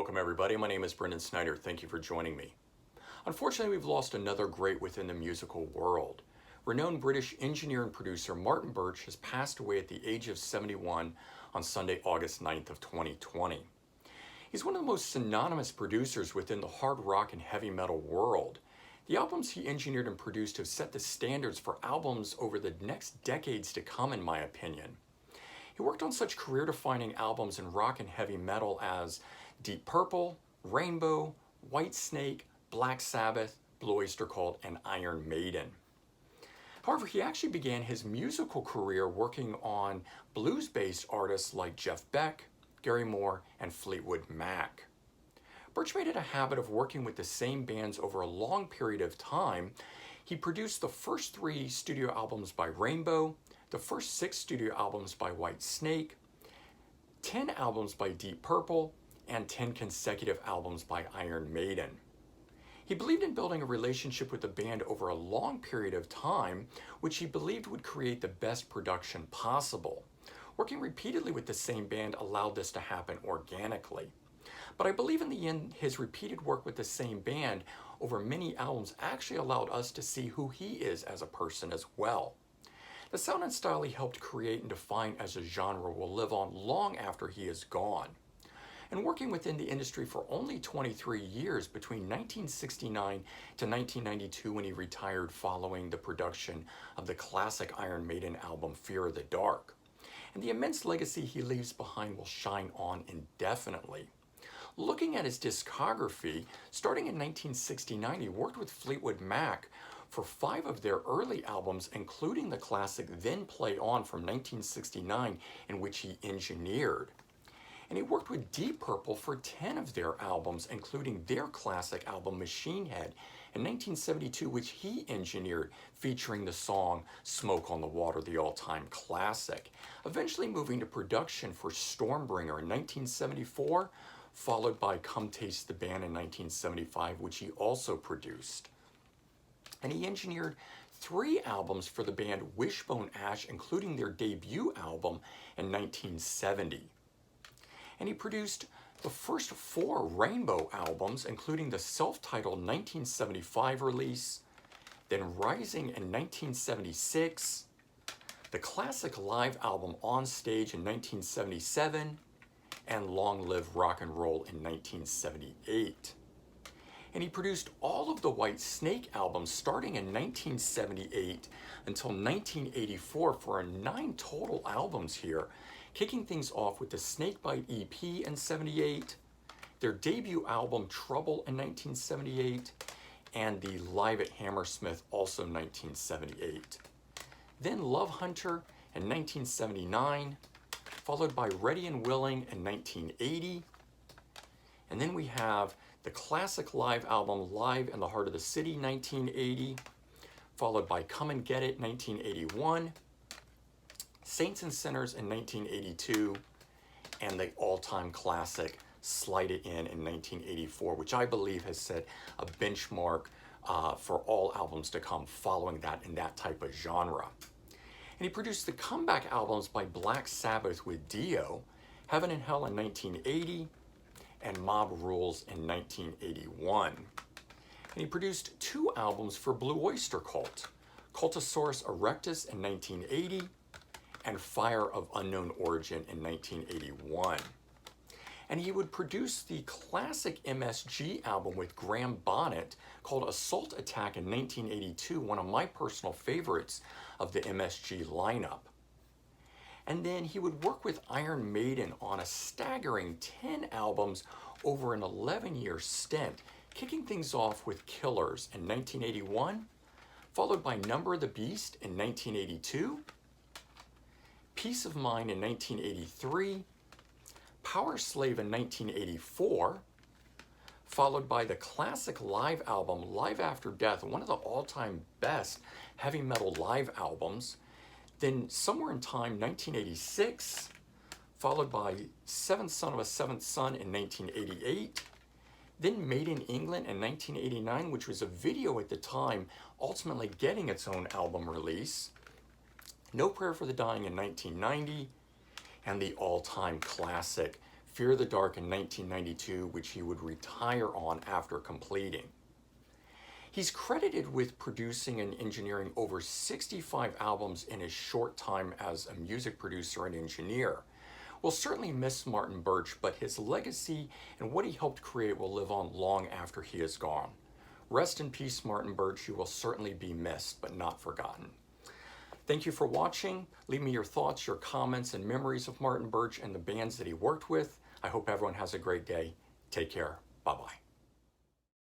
Welcome everybody, my name is Brendan Snyder. Thank you for joining me. Unfortunately, we've lost another great within the musical world. Renowned British engineer and producer Martin Birch has passed away at the age of 71 on Sunday, August 9th of 2020. He's one of the most synonymous producers within the hard rock and heavy metal world. The albums he engineered and produced have set the standards for albums over the next decades to come, in my opinion. He worked on such career-defining albums in rock and heavy metal as Deep Purple, Rainbow, Whitesnake, Black Sabbath, Blue Oyster Cult, and Iron Maiden. However, he actually began his musical career working on blues-based artists like Jeff Beck, Gary Moore, and Fleetwood Mac. Birch made it a habit of working with the same bands over a long period of time. He produced the first 3 studio albums by Rainbow, the first 6 studio albums by Whitesnake, 10 albums by Deep Purple, and 10 consecutive albums by Iron Maiden. He believed in building a relationship with the band over a long period of time, which he believed would create the best production possible. Working repeatedly with the same band allowed this to happen organically. But I believe in the end, his repeated work with the same band over many albums actually allowed us to see who he is as a person as well. The sound and style he helped create and define as a genre will live on long after he is gone. And working within the industry for only 23 years, between 1969 to 1992 when he retired following the production of the classic Iron Maiden album Fear of the Dark. And the immense legacy he leaves behind will shine on indefinitely. Looking at his discography, starting in 1969, he worked with Fleetwood Mac for 5 of their early albums, including the classic Then Play On from 1969, in which he engineered. And he worked with Deep Purple for 10 of their albums, including their classic album Machine Head in 1972, which he engineered, featuring the song Smoke on the Water, the all-time classic. Eventually moving to production for Stormbringer in 1974, followed by Come Taste the Band in 1975, which he also produced. And he engineered 3 albums for the band Wishbone Ash, including their debut album in 1970. And he produced the first 4 Rainbow albums, including the self-titled 1975 release, then Rising in 1976, the classic live album On Stage in 1977, and Long Live Rock and Roll in 1978. And he produced all of the Whitesnake albums starting in 1978 until 1984 for 9 total albums here, kicking things off with the Snakebite EP in 78, their debut album Trouble in 1978, and the Live at Hammersmith also 1978. Then Love Hunter in 1979, followed by Ready and Willing in 1980, and then we have the classic live album Live in the Heart of the City 1980, followed by Come and Get It 1981, Saints and Sinners in 1982, and the all-time classic Slide It In 1984, which I believe has set a benchmark for all albums to come following that in that type of genre. And he produced the comeback albums by Black Sabbath with Dio, Heaven and Hell in 1980, and Mob Rules in 1981. And he produced 2 albums for Blue Oyster Cult, Cultosaurus Erectus in 1980, and Fire of Unknown Origin in 1981. And he would produce the classic MSG album with Graham Bonnet called Assault Attack in 1982, one of my personal favorites of the MSG lineup. And then he would work with Iron Maiden on a staggering 10 albums over an 11-year stint, kicking things off with Killers in 1981, followed by Number of the Beast in 1982, Peace of Mind in 1983, Power Slave in 1984, followed by the classic live album Live After Death, one of the all-time best heavy metal live albums. Then Somewhere in Time 1986, followed by Seventh Son of a Seventh Son in 1988, then Made in England in 1989, which was a video at the time, ultimately getting its own album release, No Prayer for the Dying in 1990, and the all-time classic Fear the Dark in 1992, which he would retire on after completing. He's credited with producing and engineering over 65 albums in his short time as a music producer and engineer. We'll certainly miss Martin Birch, but his legacy and what he helped create will live on long after he is gone. Rest in peace, Martin Birch. You will certainly be missed, but not forgotten. Thank you for watching. Leave me your thoughts, your comments, and memories of Martin Birch and the bands that he worked with. I hope everyone has a great day. Take care. Bye-bye.